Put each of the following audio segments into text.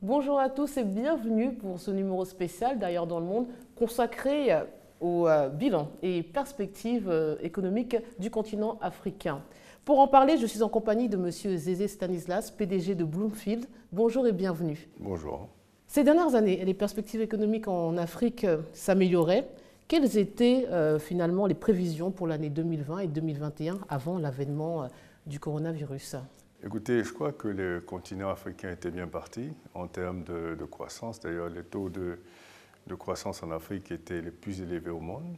Bonjour à tous et bienvenue pour ce numéro spécial d'Ailleurs dans le monde consacré au bilan et perspectives économiques du continent africain. Pour en parler, je suis en compagnie de M. Zézé Stanislas, PDG de Bloomfield. Bonjour et bienvenue. Bonjour. Ces dernières années, les perspectives économiques en Afrique s'amélioraient. Quelles étaient finalement les prévisions pour l'année 2020 et 2021 avant l'avènement du coronavirus ? Écoutez, je crois que le continent africain était bien parti en termes de croissance. D'ailleurs, les taux de croissance en Afrique étaient les plus élevés au monde.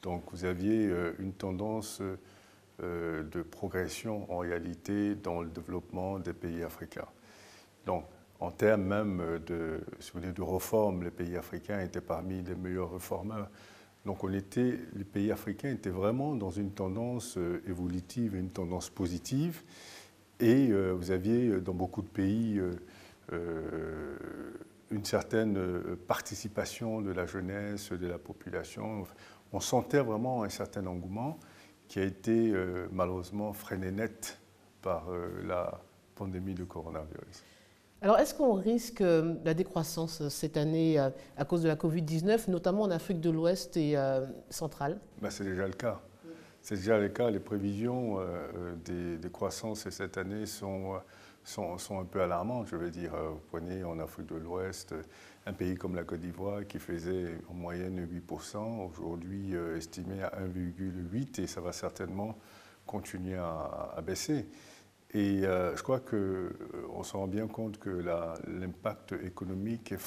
Donc, vous aviez une tendance de progression en réalité dans le développement des pays africains. Donc, en termes même si vous voulez, de réforme, les pays africains étaient parmi les meilleurs réformeurs. Donc, les pays africains étaient vraiment dans une tendance évolutive et une tendance positive. Et vous aviez dans beaucoup de pays une certaine participation de la jeunesse, de la population. On sentait vraiment un certain engouement qui a été malheureusement freiné net par la pandémie du coronavirus. Alors, est-ce qu'on risque la décroissance cette année à cause de la Covid-19, notamment en Afrique de l'Ouest et centrale ? C'est déjà le cas. C'est déjà le cas. Les prévisions des croissances cette année sont un peu alarmantes. Je veux dire, vous prenez en Afrique de l'Ouest un pays comme la Côte d'Ivoire qui faisait en moyenne 8%, aujourd'hui estimé à 1,8% et ça va certainement continuer à baisser. Et je crois qu'on se rend bien compte que l'impact économique est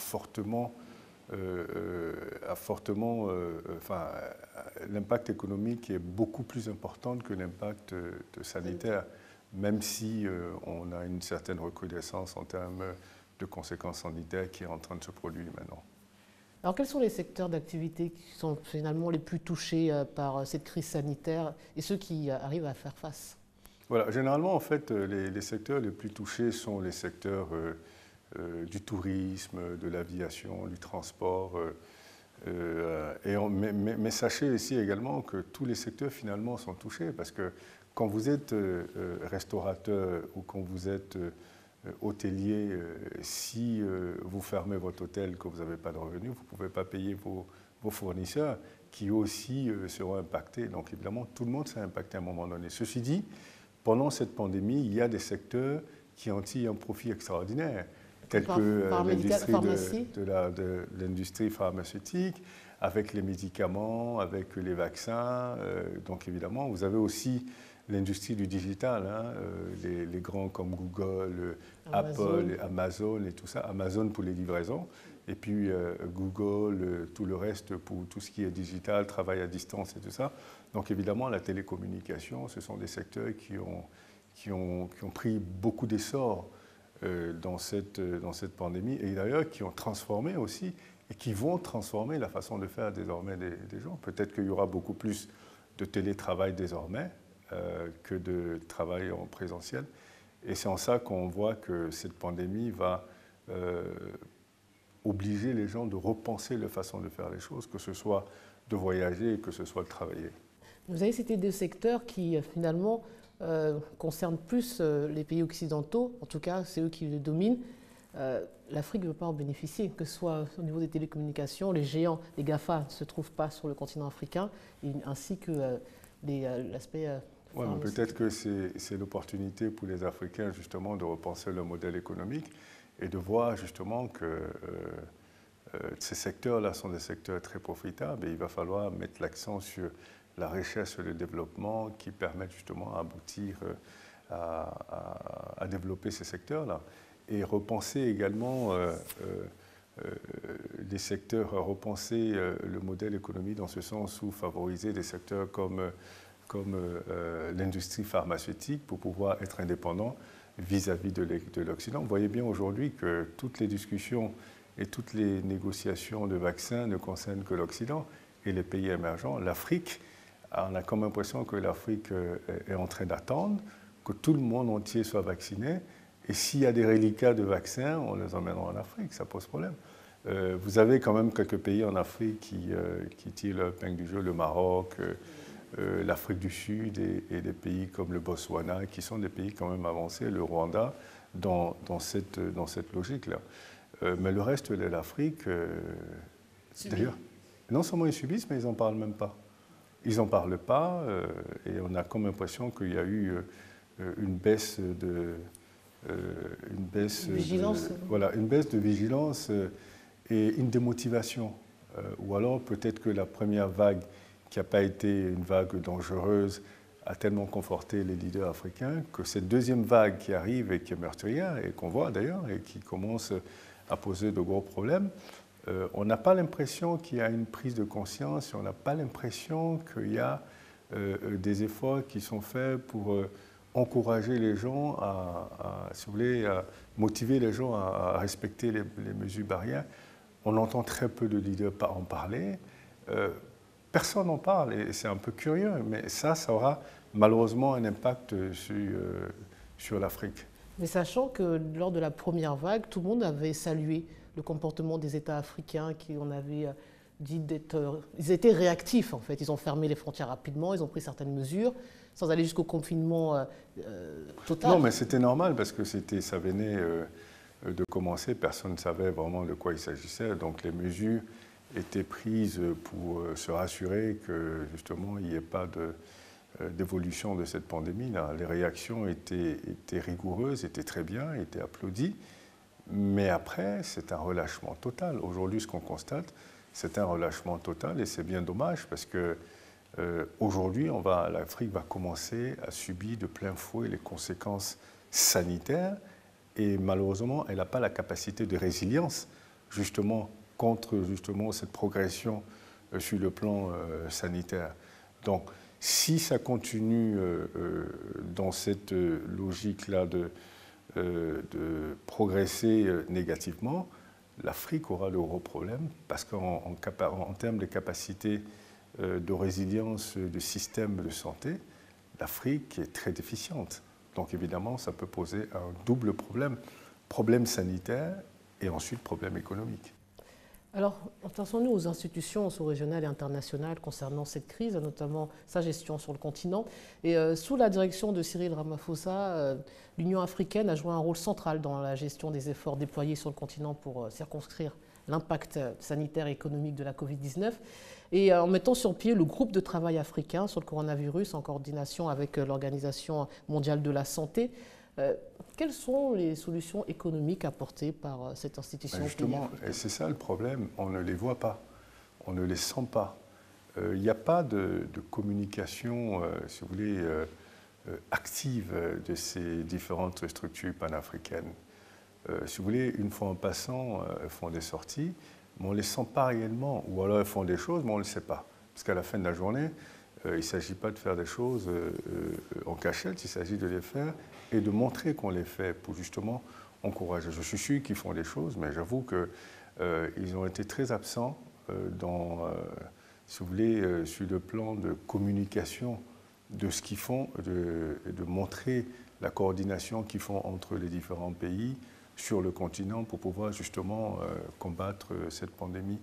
l'impact économique est beaucoup plus important que l'impact sanitaire, même si on a une certaine recrudescence en termes de conséquences sanitaires qui est en train de se produire maintenant. Alors, quels sont les secteurs d'activité qui sont finalement les plus touchés par cette crise sanitaire et ceux qui arrivent à faire face ? Voilà, généralement, en fait, les secteurs les plus touchés sont les secteurs du tourisme, de l'aviation, du transport. Mais sachez ici également que tous les secteurs finalement sont touchés parce que quand vous êtes restaurateur ou quand vous êtes hôtelier, si vous fermez votre hôtel, que vous n'avez pas de revenus, vous ne pouvez pas payer vos fournisseurs qui aussi seront impactés. Donc évidemment, tout le monde s'est impacté à un moment donné. Ceci dit, pendant cette pandémie, il y a des secteurs qui ont tiré un profit extraordinaire, tels que l'industrie pharmaceutique, avec les médicaments, avec les vaccins. Donc évidemment, vous avez aussi l'industrie du digital, hein, les grands comme Google, Apple, Amazon et tout ça. Amazon pour les livraisons, et puis Google, tout le reste pour tout ce qui est digital, travail à distance et tout ça. Donc évidemment, la télécommunication, ce sont des secteurs qui ont pris beaucoup d'essor dans cette pandémie et d'ailleurs qui ont transformé aussi et qui vont transformer la façon de faire désormais des gens. Peut-être qu'il y aura beaucoup plus de télétravail désormais que de travail en présentiel. Et c'est en ça qu'on voit que cette pandémie va obliger les gens de repenser leur façon de faire les choses, que ce soit de voyager et que ce soit de travailler. Vous avez cité des secteurs qui finalement concernent plus les pays occidentaux, en tout cas c'est eux qui les dominent. L'Afrique ne veut pas en bénéficier, que ce soit au niveau des télécommunications, les géants, les GAFA ne se trouvent pas sur le continent africain, ainsi que l'aspect... peut-être que c'est l'opportunité pour les Africains justement de repenser leur modèle économique et de voir justement que ces secteurs-là sont des secteurs très profitables et il va falloir mettre l'accent sur la recherche et le développement qui permettent justement à aboutir à développer ces secteurs-là. Et repenser également les secteurs, repenser le modèle économique dans ce sens où favoriser des secteurs comme l'industrie pharmaceutique pour pouvoir être indépendant vis-à-vis de l'Occident. Vous voyez bien aujourd'hui que toutes les discussions et toutes les négociations de vaccins ne concernent que l'Occident et les pays émergents. L'Afrique, on a comme l'impression que l'Afrique est en train d'attendre que tout le monde entier soit vacciné. Et s'il y a des reliquats de vaccins, on les emmènera en Afrique, ça pose problème. Vous avez quand même quelques pays en Afrique qui tirent leur épingle du jeu, le Maroc, l'Afrique du Sud et des pays comme le Botswana, qui sont des pays quand même avancés, le Rwanda, dans cette logique-là. Mais le reste de l'Afrique, d'ailleurs, non seulement ils subissent, mais ils n'en parlent même pas. Ils n'en parlent pas et on a comme l'impression qu'il y a eu une baisse de vigilance. Voilà, une baisse de vigilance et une démotivation. Ou alors peut-être que la première vague, qui n'a pas été une vague dangereuse, a tellement conforté les leaders africains que cette deuxième vague qui arrive et qui est meurtrière, et qu'on voit d'ailleurs, et qui commence à poser de gros problèmes, on n'a pas l'impression qu'il y a une prise de conscience, on n'a pas l'impression qu'il y a des efforts qui sont faits pour encourager les gens si vous voulez, à motiver les gens à respecter les mesures barrières. On entend très peu de leaders en parler. Personne n'en parle et c'est un peu curieux, mais ça aura malheureusement un impact sur l'Afrique. Mais sachant que lors de la première vague, tout le monde avait salué le comportement des États africains qui on avait dit d'être... Ils étaient réactifs en fait, ils ont fermé les frontières rapidement, ils ont pris certaines mesures sans aller jusqu'au confinement total. Non, mais c'était normal parce que ça venait de commencer, personne ne savait vraiment de quoi il s'agissait, donc les mesures étaient prises pour se rassurer que justement il n'y ait pas d'évolution de cette pandémie-là. Les réactions étaient rigoureuses, étaient très bien, étaient applaudies, mais après c'est un relâchement total. Aujourd'hui, ce qu'on constate, c'est un relâchement total et c'est bien dommage parce que aujourd'hui, l'Afrique va commencer à subir de plein fouet les conséquences sanitaires et malheureusement, elle n'a pas la capacité de résilience justement contre cette progression sur le plan sanitaire. Donc, si ça continue dans cette logique-là de progresser négativement, l'Afrique aura de gros problèmes parce qu'en termes de capacité de résilience du système de santé, l'Afrique est très déficiente. Donc évidemment, ça peut poser un double problème sanitaire et ensuite problème économique. Alors, intéressons-nous aux institutions sous-régionales et internationales concernant cette crise, notamment sa gestion sur le continent. Et sous la direction de Cyril Ramaphosa, l'Union africaine a joué un rôle central dans la gestion des efforts déployés sur le continent pour circonscrire l'impact sanitaire et économique de la Covid-19 et en mettant sur pied le groupe de travail africain sur le coronavirus en coordination avec l'Organisation mondiale de la santé. Quelles sont les solutions économiques apportées par cette institution? Justement, et c'est ça le problème, on ne les voit pas, on ne les sent pas. Il n'y a pas de communication, si vous voulez, active de ces différentes structures panafricaines. Si vous voulez, une fois en passant, elles font des sorties, mais on ne les sent pas réellement, ou alors elles font des choses, mais on ne le sait pas. Parce qu'à la fin de la journée, il ne s'agit pas de faire des choses en cachette, il s'agit de les faire et de montrer qu'on les fait pour justement encourager. Je suis sûr qu'ils font des choses, mais j'avoue qu'ils ont été très absents si vous voulez, sur le plan de communication de ce qu'ils font, de montrer la coordination qu'ils font entre les différents pays sur le continent pour pouvoir justement combattre cette pandémie.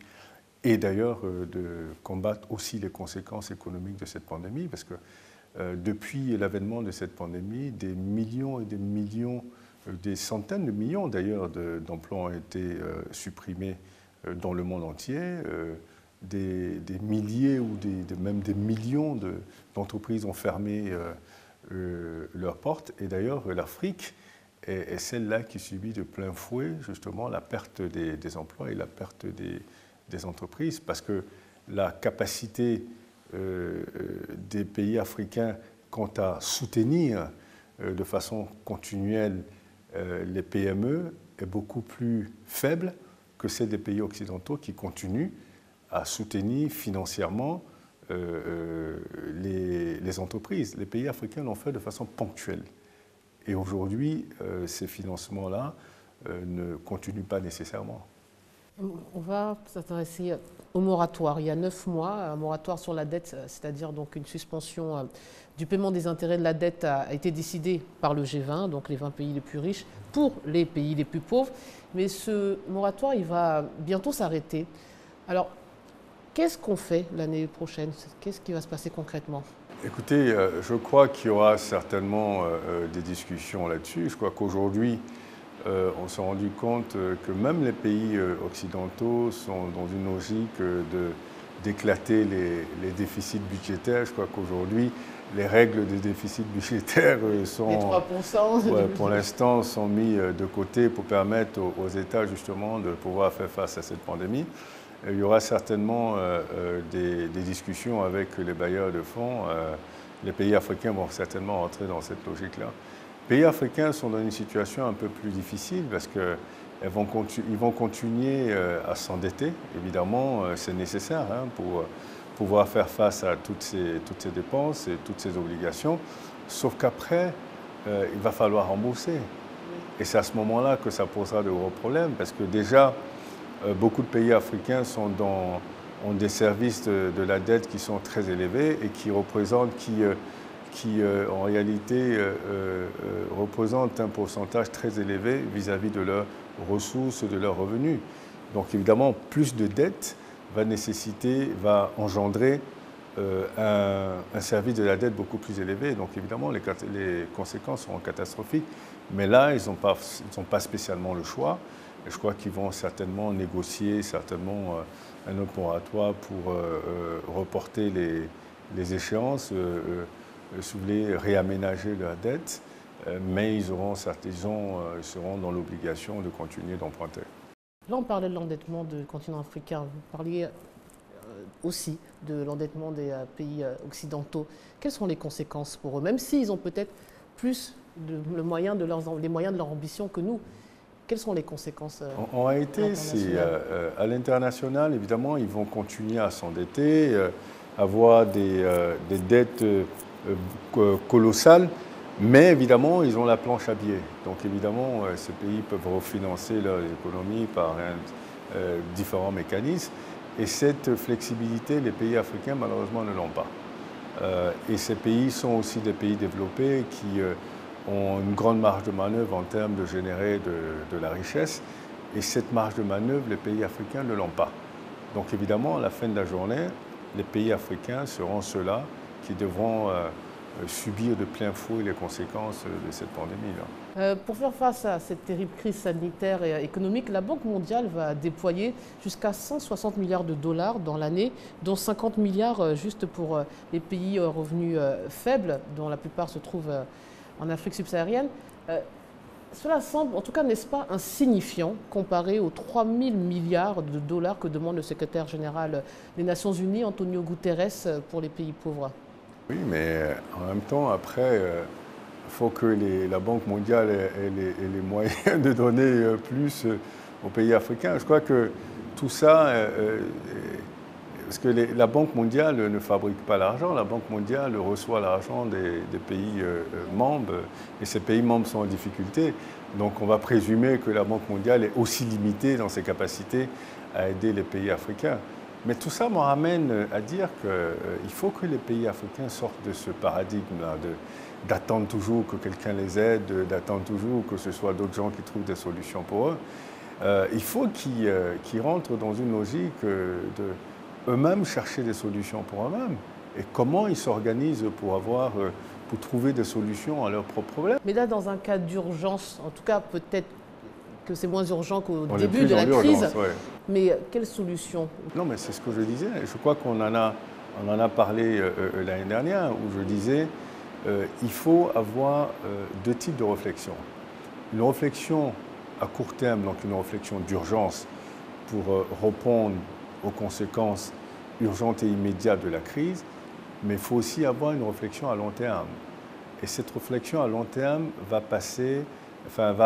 Et d'ailleurs, de combattre aussi les conséquences économiques de cette pandémie, parce que depuis l'avènement de cette pandémie, des millions et des millions, des centaines de millions d'ailleurs d'emplois ont été supprimés dans le monde entier, des milliers ou même des millions d'entreprises ont fermé leurs portes. Et d'ailleurs, l'Afrique est celle-là qui subit de plein fouet justement la perte des emplois et la perte des entreprises, parce que la capacité des pays africains quant à soutenir de façon continuelle les PME est beaucoup plus faible que celle des pays occidentaux qui continuent à soutenir financièrement les entreprises. Les pays africains l'ont fait de façon ponctuelle. Et aujourd'hui, ces financements-là ne continuent pas nécessairement. On va s'intéresser au moratoire. Il y a 9 mois, un moratoire sur la dette, c'est-à-dire donc une suspension du paiement des intérêts de la dette a été décidé par le G20, donc les 20 pays les plus riches, pour les pays les plus pauvres. Mais ce moratoire, il va bientôt s'arrêter. Alors, qu'est-ce qu'on fait l'année prochaine? Qu'est-ce qui va se passer concrètement? Écoutez, je crois qu'il y aura certainement des discussions là-dessus. Je crois qu'aujourd'hui, on s'est rendu compte que même les pays occidentaux sont dans une logique d'éclater les déficits budgétaires. Je crois qu'aujourd'hui, les règles des déficits budgétaires sont, les 3%, pour l'instant, sont mis de côté pour permettre aux États justement de pouvoir faire face à cette pandémie. Il y aura certainement des discussions avec les bailleurs de fonds. Les pays africains vont certainement entrer dans cette logique-là. Les pays africains sont dans une situation un peu plus difficile parce qu'ils vont continuer à s'endetter. Évidemment, c'est nécessaire pour pouvoir faire face à toutes ces dépenses et toutes ces obligations. Sauf qu'après, il va falloir rembourser. Et c'est à ce moment-là que ça posera de gros problèmes parce que déjà, beaucoup de pays africains ont des services de la dette qui sont très élevés et qui en réalité représentent un pourcentage très élevé vis-à-vis de leurs ressources, de leurs revenus. Donc évidemment, plus de dettes va engendrer un service de la dette beaucoup plus élevé. Donc évidemment, les conséquences seront catastrophiques. Mais là, ils n'ont pas spécialement le choix. Et je crois qu'ils vont certainement négocier un autre moratoire pour reporter les échéances, si vous voulez, réaménager leur dette. Mais ils seront dans l'obligation de continuer d'emprunter. Là, on parlait de l'endettement du continent africain. Vous parliez aussi de l'endettement des pays occidentaux. Quelles sont les conséquences pour eux? Même s'ils ont peut-être plus les moyens de leur ambition que nous, quelles sont les conséquences en réalité, à l'international, évidemment, ils vont continuer à s'endetter, avoir des dettes colossales, mais évidemment, ils ont la planche à billets. Donc évidemment, ces pays peuvent refinancer leurs économies par différents mécanismes. Et cette flexibilité, les pays africains, malheureusement, ne l'ont pas. Et ces pays sont aussi des pays développés qui ont une grande marge de manœuvre en termes de générer de la richesse. Et cette marge de manœuvre, les pays africains ne l'ont pas. Donc évidemment, à la fin de la journée, les pays africains seront ceux-là qui devront subir de plein fouet les conséquences de cette pandémie-là. Pour faire face à cette terrible crise sanitaire et économique, la Banque mondiale va déployer jusqu'à 160 milliards de dollars dans l'année, dont 50 milliards juste pour les pays revenus faibles, dont la plupart se trouvent en Afrique subsaharienne. Cela semble, en tout cas, n'est-ce pas insignifiant comparé aux 3 000 milliards de dollars que demande le secrétaire général des Nations Unies, Antonio Guterres, pour les pays pauvres? Oui, mais en même temps, après, il faut que la Banque mondiale ait les moyens de donner plus aux pays africains. Je crois que tout ça, parce que la Banque mondiale ne fabrique pas l'argent, la Banque mondiale reçoit l'argent des pays membres, et ces pays membres sont en difficulté. Donc on va présumer que la Banque mondiale est aussi limitée dans ses capacités à aider les pays africains. Mais tout ça me ramène à dire qu'il faut que les pays africains sortent de ce paradigme-là, d'attendre toujours que quelqu'un les aide, d'attendre toujours que ce soit d'autres gens qui trouvent des solutions pour eux. Il faut qu'ils rentrent dans une logique de eux-mêmes chercher des solutions pour eux-mêmes. Et comment ils s'organisent pour trouver des solutions à leurs propres problèmes. Mais là, dans un cas d'urgence, en tout cas peut-être que c'est moins urgent qu'au début de la crise, ouais. Mais quelle solution? Non, mais c'est ce que je disais. Je crois qu'on en a parlé l'année dernière, où je disais il faut avoir deux types de réflexions. Une réflexion à court terme, donc une réflexion d'urgence pour répondre aux conséquences urgentes et immédiates de la crise, mais il faut aussi avoir une réflexion à long terme. Et cette réflexion à long terme va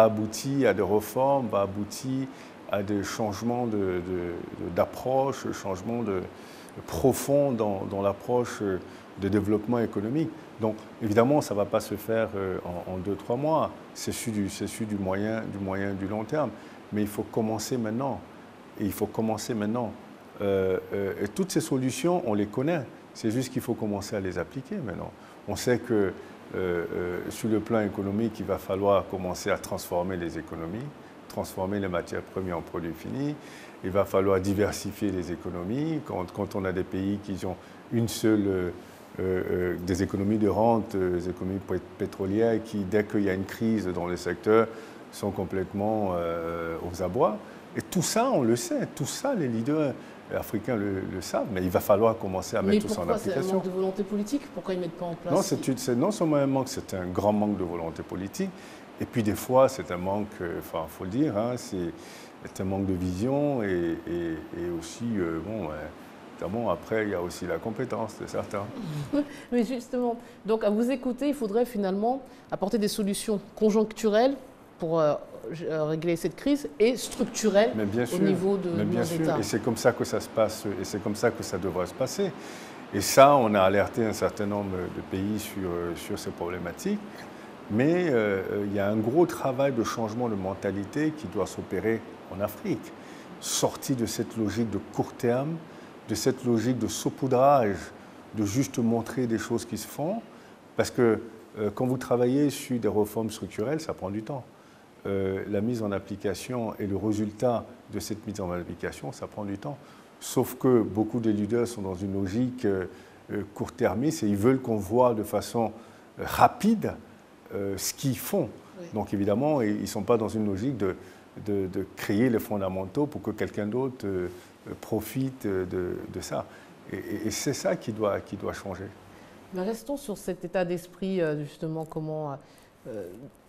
aboutir à des réformes, va aboutir à des changements d'approche, changements profonds dans l'approche de développement économique. Donc évidemment, ça ne va pas se faire en 2-3 mois, c'est sûr du moyen du long terme, mais il faut commencer maintenant. Et il faut commencer maintenant. Et toutes ces solutions, on les connaît, c'est juste qu'il faut commencer à les appliquer maintenant. On sait que sur le plan économique, il va falloir commencer à transformer les économies, transformer les matières premières en produits finis. Il va falloir diversifier les économies. Quand on a des pays qui ont une seule, des économies de rente, des économies pétrolières, qui, dès qu'il y a une crise dans le secteur, sont complètement aux abois. Et tout ça, on le sait, tout ça, les leaders africains le savent, mais il va falloir commencer à mettre tout ça en application. Mais pourquoi c'est un manque de volonté politique? Pourquoi ils ne mettent pas en place? Non, c'est non seulement un manque, c'est un grand manque de volonté politique. Et puis des fois, c'est un manque, enfin, il faut le dire, hein, c'est un manque de vision et aussi, notamment après, il y a aussi la compétence de certains. Mais justement, donc à vous écouter, il faudrait finalement apporter des solutions conjoncturelles pour régler cette crise et structurelles au niveau de nos États. Et c'est comme ça que ça se passe et c'est comme ça que ça devrait se passer. Et ça, on a alerté un certain nombre de pays sur ces problématiques. Mais il y a un gros travail de changement de mentalité qui doit s'opérer en Afrique. Sorti de cette logique de court terme, de cette logique de saupoudrage, de juste montrer des choses qui se font. Parce que quand vous travaillez sur des réformes structurelles, ça prend du temps. La mise en application et le résultat de cette mise en application, ça prend du temps. Sauf que beaucoup de leaders sont dans une logique court-termiste et ils veulent qu'on voit de façon rapide ce qu'ils font. Oui. Donc évidemment, ils ne sont pas dans une logique de créer les fondamentaux pour que quelqu'un d'autre profite de ça. Et c'est ça qui doit changer. Mais restons sur cet état d'esprit, justement, comment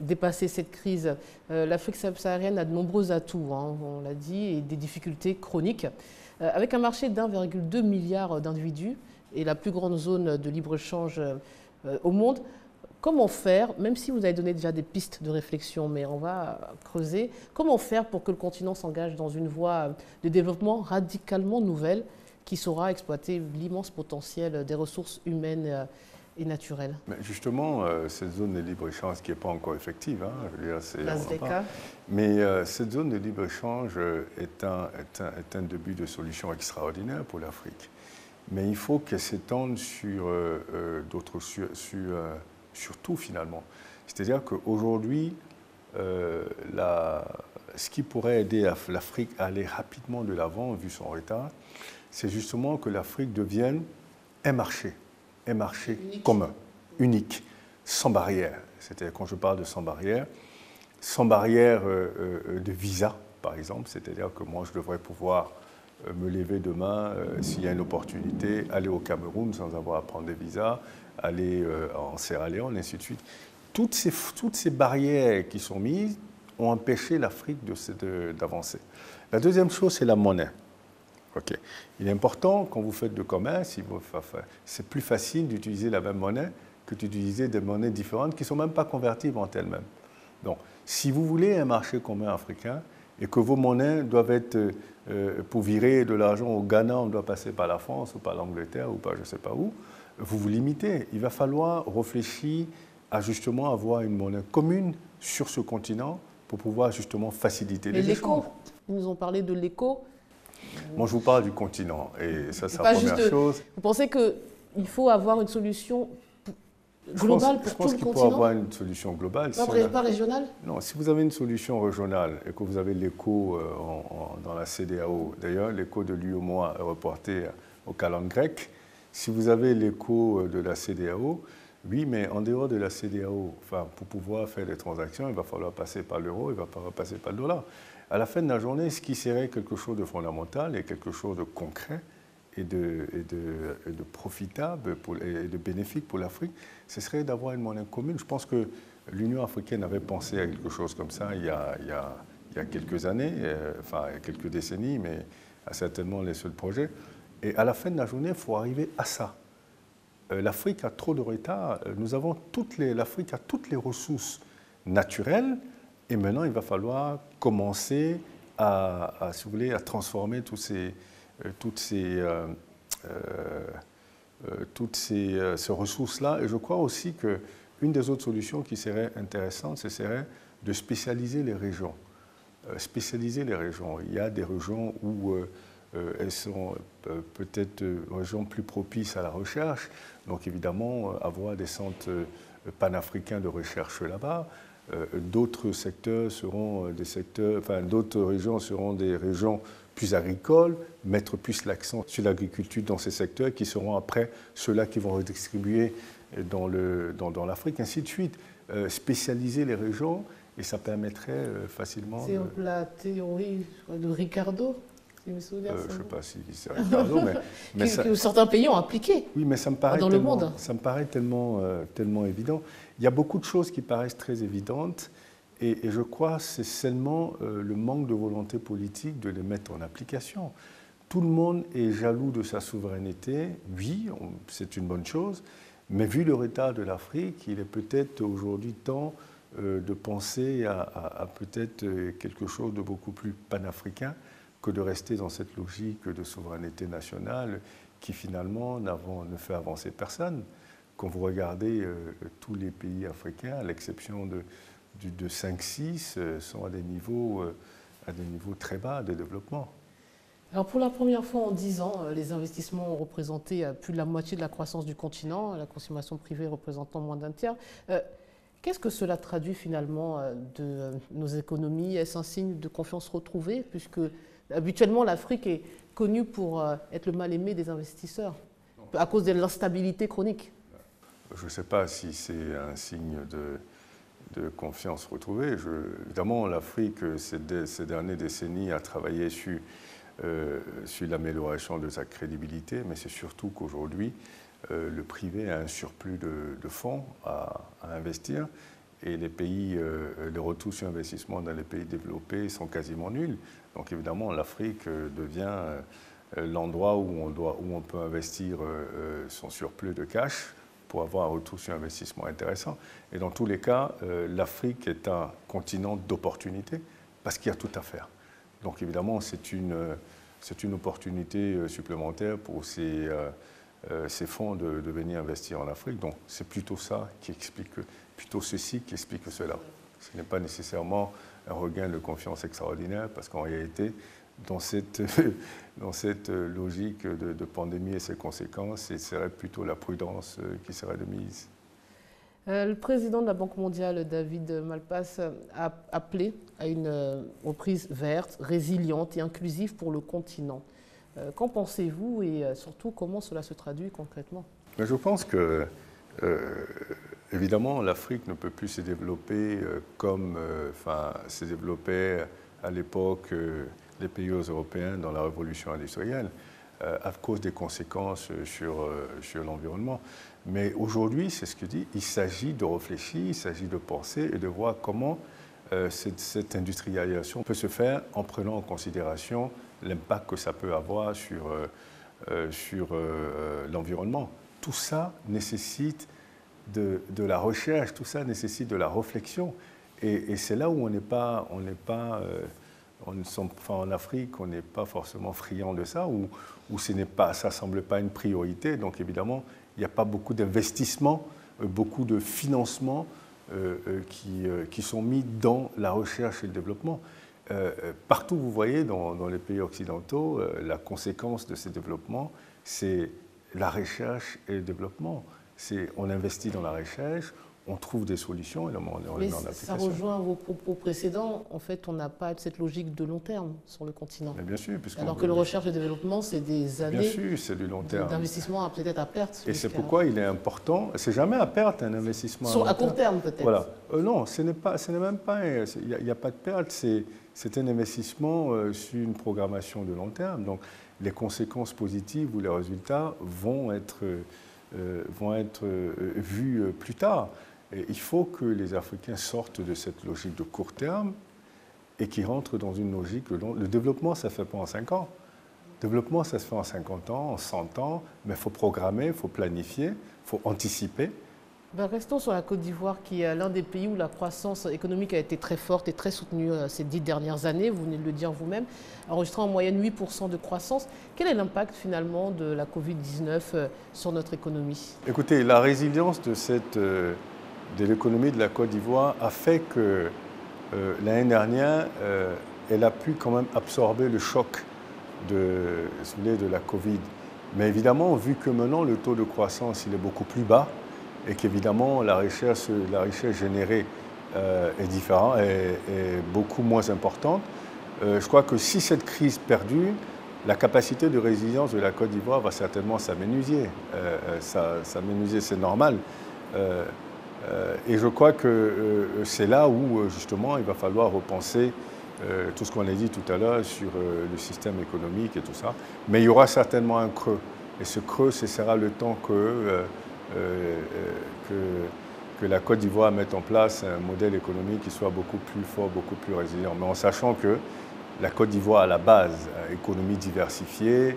dépasser cette crise. L'Afrique subsaharienne a de nombreux atouts, hein, on l'a dit, et des difficultés chroniques. Avec un marché d'1,2 milliard d'individus et la plus grande zone de libre-échange au monde, comment faire, même si vous avez donné déjà des pistes de réflexion, mais on va creuser, comment faire pour que le continent s'engage dans une voie de développement radicalement nouvelle qui saura exploiter l'immense potentiel des ressources humaines et naturelles? Mais justement, cette zone de libre-échange qui n'est pas encore effective, hein, je veux dire, mais cette zone de libre-échange est un début de solution extraordinaire pour l'Afrique. Mais il faut qu'elle s'étende sur d'autres sur tout finalement. C'est-à-dire qu'aujourd'hui, ce qui pourrait aider l'Afrique à aller rapidement de l'avant, vu son retard, c'est justement que l'Afrique devienne un marché unique. Commun, unique, sans barrière. C'est-à-dire quand je parle de sans barrière de visa, par exemple, c'est-à-dire que moi je devrais pouvoir me lever demain, s'il y a une opportunité, aller au Cameroun sans avoir à prendre des visas, aller en Sierra Leone, et ainsi de suite. Toutes ces barrières qui sont mises ont empêché l'Afrique d'avancer. La deuxième chose, c'est la monnaie. Okay. Il est important, quand vous faites de commerce, c'est plus facile d'utiliser la même monnaie que d'utiliser des monnaies différentes qui ne sont même pas convertibles en elles-mêmes. Donc, si vous voulez un marché commun africain et que vos monnaies doivent être, pour virer de l'argent au Ghana, on doit passer par la France ou par l'Angleterre ou par je ne sais pas où, vous vous limitez. Il va falloir réfléchir à justement avoir une monnaie commune sur ce continent pour pouvoir justement faciliter les échanges. Ils nous ont parlé de l'éco. Moi, je vous parle du continent et ça, c'est la première chose. Vous pensez qu'il faut avoir une solution globale pour tout le continent? Je pense qu'il faut avoir une solution globale. Pas régionale? Non, si vous avez une solution régionale et que vous avez l'éco dans la CEDEAO, d'ailleurs, l'éco de l'UEMOA est reporté aux calendes grecques. Si vous avez l'éco de la CEDEAO, oui, mais en dehors de la CEDEAO, enfin, pour pouvoir faire des transactions, il va falloir passer par l'euro, il va falloir passer par le dollar. À la fin de la journée, ce qui serait quelque chose de fondamental et quelque chose de concret et de profitable et de bénéfique pour l'Afrique, ce serait d'avoir une monnaie commune. Je pense que l'Union africaine avait pensé à quelque chose comme ça il y a quelques années, enfin il y a quelques décennies, mais certainement les seuls projets. Et à la fin de la journée, il faut arriver à ça. L'Afrique a trop de retard. L'Afrique a toutes les ressources naturelles. Et maintenant, il va falloir commencer si vous voulez, à transformer toutes ces ressources-là. Et je crois aussi qu'une des autres solutions qui serait intéressante, ce serait de spécialiser les régions. Il y a des régions où elles sont peut-être régions plus propices à la recherche. Donc évidemment, avoir des centres panafricains de recherche là-bas. D'autres secteurs seront d'autres régions seront des régions plus agricoles, mettre plus l'accent sur l'agriculture dans ces secteurs qui seront après ceux-là qui vont redistribuer dans l'Afrique, ainsi de suite. Spécialiser les régions et ça permettrait facilement... C'est la théorie de Ricardo, si je me souviens. Je ne sais pas si c'est Ricardo, mais que certains pays ont appliqué. Oui, mais ça me paraît dans le monde. Ça me paraît tellement évident. Il y a beaucoup de choses qui paraissent très évidentes, et je crois que c'est seulement le manque de volonté politique de les mettre en application. Tout le monde est jaloux de sa souveraineté. Oui, c'est une bonne chose, mais vu le retard de l'Afrique, il est peut-être aujourd'hui temps de penser à peut-être quelque chose de beaucoup plus panafricain que de rester dans cette logique de souveraineté nationale qui finalement ne fait avancer personne. Quand vous regardez tous les pays africains, à l'exception de 5-6, sont à des niveaux très bas de développement. Alors pour la première fois en 10 ans, les investissements ont représenté plus de la moitié de la croissance du continent, la consommation privée représentant moins d'un tiers. Qu'est-ce que cela traduit finalement de nos économies? Est-ce un signe de confiance retrouvée, puisque habituellement l'Afrique est connue pour être le mal-aimé des investisseurs, à cause de l'instabilité chronique? Je ne sais pas si c'est un signe de confiance retrouvée. Évidemment, l'Afrique, ces dernières décennies, a travaillé sur l'amélioration de sa crédibilité, mais c'est surtout qu'aujourd'hui, le privé a un surplus de fonds à investir, et les retours sur investissement dans les pays développés sont quasiment nuls. Donc évidemment, l'Afrique devient l'endroit où on peut investir son surplus de cash pour avoir un retour sur investissement intéressant. Et dans tous les cas, l'Afrique est un continent d'opportunités parce qu'il y a tout à faire. Donc évidemment, c'est une opportunité supplémentaire pour ces fonds de venir investir en Afrique. Donc c'est plutôt ceci qui explique cela. Ce n'est pas nécessairement un regain de confiance extraordinaire, parce qu'en réalité, dans cette logique de pandémie et ses conséquences, ce serait plutôt la prudence qui serait de mise. Le président de la Banque mondiale, David Malpass, a appelé à une reprise verte, résiliente et inclusive pour le continent. Qu'en pensez-vous et surtout comment cela se traduit concrètement? Je pense que, évidemment, l'Afrique ne peut plus se développer comme se développer à l'époque des pays européens dans la révolution industrielle, à cause des conséquences sur l'environnement. Mais aujourd'hui, c'est ce que dit, il s'agit de réfléchir, il s'agit de penser et de voir comment cette industrialisation peut se faire en prenant en considération l'impact que ça peut avoir sur l'environnement. Tout ça nécessite de la recherche, tout ça nécessite de la réflexion. Et c'est là où en Afrique, on n'est pas forcément friand de ça, où ça ne semble pas une priorité. Donc évidemment, il n'y a pas beaucoup d'investissements, beaucoup de financements qui sont mis dans la recherche et le développement. Partout, vous voyez, dans les pays occidentaux, la conséquence de ces développements, c'est la recherche et le développement. On investit dans la recherche, on trouve des solutions et on les met en application. Ça rejoint vos propos précédents. En fait, on n'a pas cette logique de long terme sur le continent. Mais bien sûr. Alors que la recherche et le développement, c'est des années d'investissement peut-être à perte. Et c'est pourquoi il est important. C'est jamais à perte un investissement. À court terme peut-être. Voilà. Non, ce n'est même pas. Il n'y a pas de perte. C'est un investissement sur une programmation de long terme. Donc les conséquences positives ou les résultats vont être vus plus tard. Et il faut que les Africains sortent de cette logique de court terme et qu'ils rentrent dans une logique. Le développement, ça ne se fait pas en 5 ans. Le développement, ça se fait en 50 ans, en 100 ans, mais il faut programmer, il faut planifier, il faut anticiper. Restons sur la Côte d'Ivoire, qui est l'un des pays où la croissance économique a été très forte et très soutenue ces 10 dernières années, vous venez de le dire vous-même, enregistrant en moyenne 8% de croissance. Quel est l'impact finalement de la Covid-19 sur notre économie? Écoutez, la résilience de l'économie de la Côte d'Ivoire a fait que l'année dernière, elle a pu quand même absorber le choc de la Covid. Mais évidemment, vu que maintenant le taux de croissance il est beaucoup plus bas et qu'évidemment la richesse générée est beaucoup moins importante, je crois que si cette crise perdure, la capacité de résilience de la Côte d'Ivoire va certainement s'amenuiser. S'amenuiser, c'est normal. Et je crois que c'est là où, justement, il va falloir repenser tout ce qu'on a dit tout à l'heure sur le système économique et tout ça. Mais il y aura certainement un creux. Et ce creux, ce sera le temps que la Côte d'Ivoire mette en place un modèle économique qui soit beaucoup plus fort, beaucoup plus résilient. Mais en sachant que la Côte d'Ivoire, à la base, économie diversifiée,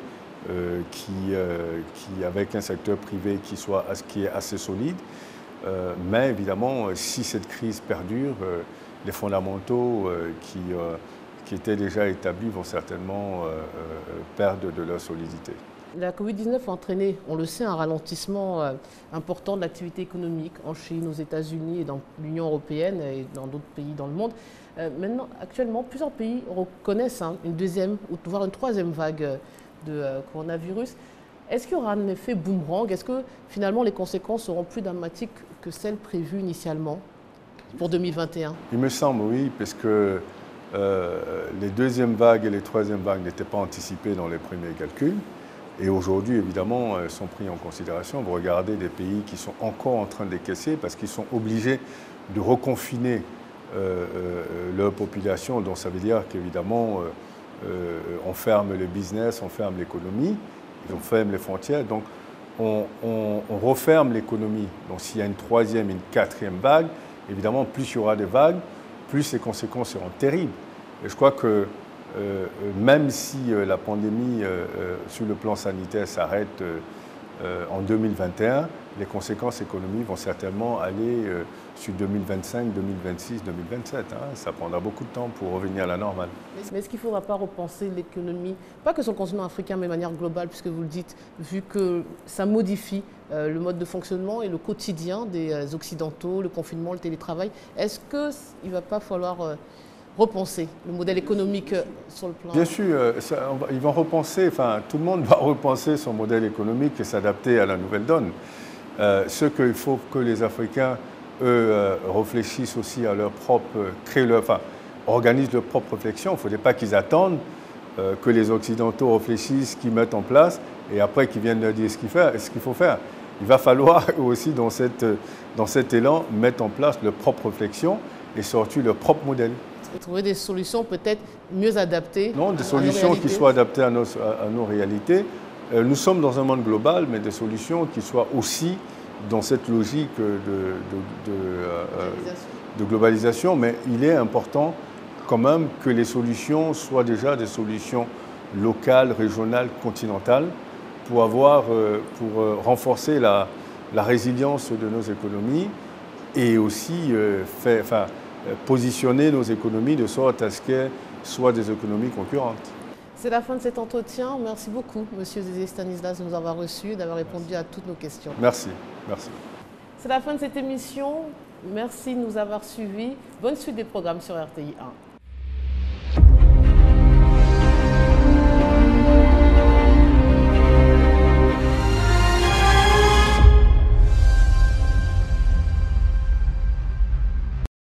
avec un secteur privé qui est assez solide. Mais évidemment, si cette crise perdure, les fondamentaux qui étaient déjà établis vont certainement perdre de leur solidité. La Covid-19 a entraîné, on le sait, un ralentissement important de l'activité économique en Chine, aux États-Unis et dans l'Union européenne et dans d'autres pays dans le monde. Maintenant, actuellement, plusieurs pays reconnaissent une deuxième ou voire une troisième vague de coronavirus. Est-ce qu'il y aura un effet boomerang? Est-ce que finalement les conséquences seront plus dramatiques que celles prévues initialement pour 2021? Il me semble, oui, parce que les deuxièmes vagues et les troisièmes vagues n'étaient pas anticipées dans les premiers calculs. Et aujourd'hui, évidemment, sont pris en considération. Vous regardez des pays qui sont encore en train de décaisser parce qu'ils sont obligés de reconfiner leur population. Donc ça veut dire qu'évidemment, on ferme le business, on ferme l'économie, on ferme les frontières. Donc on referme l'économie. Donc s'il y a une troisième, une quatrième vague, évidemment, plus il y aura des vagues, plus les conséquences seront terribles. Et je crois que même si la pandémie sur le plan sanitaire s'arrête en 2021, les conséquences économiques vont certainement aller sur 2025, 2026, 2027. Ça prendra beaucoup de temps pour revenir à la normale. Mais est-ce qu'il ne faudra pas repenser l'économie, pas que sur le continent africain, mais de manière globale, puisque vous le dites, vu que ça modifie le mode de fonctionnement et le quotidien des Occidentaux, le confinement, le télétravail. Est-ce qu'il ne va pas falloir repenser le modèle économique sur le plan? Bien sûr, ils vont repenser, tout le monde va repenser son modèle économique et s'adapter à la nouvelle donne. Ce qu'il faut que les Africains, eux, réfléchissent aussi à leur propre, organisent leur propre réflexion. Il ne faudrait pas qu'ils attendent que les Occidentaux réfléchissent, qu'ils mettent en place et après qu'ils viennent leur dire ce qu'il faut faire. Il va falloir aussi, dans cet élan, mettre en place leur propre réflexion et sortir leur propre modèle. Et trouver des solutions peut-être mieux adaptées. Non, des solutions qui soient adaptées à nos réalités. Nous sommes dans un monde global, mais des solutions qui soient aussi dans cette logique de globalisation. Mais il est important quand même que les solutions soient déjà des solutions locales, régionales, continentales, pour renforcer la résilience de nos économies et aussi positionner nos économies de sorte à ce qu'elles soient des économies concurrentes. C'est la fin de cet entretien. Merci beaucoup, Monsieur Zézé Stanislas, de nous avoir reçus et d'avoir répondu à toutes nos questions. Merci. Merci. C'est la fin de cette émission. Merci de nous avoir suivis. Bonne suite des programmes sur RTI 1.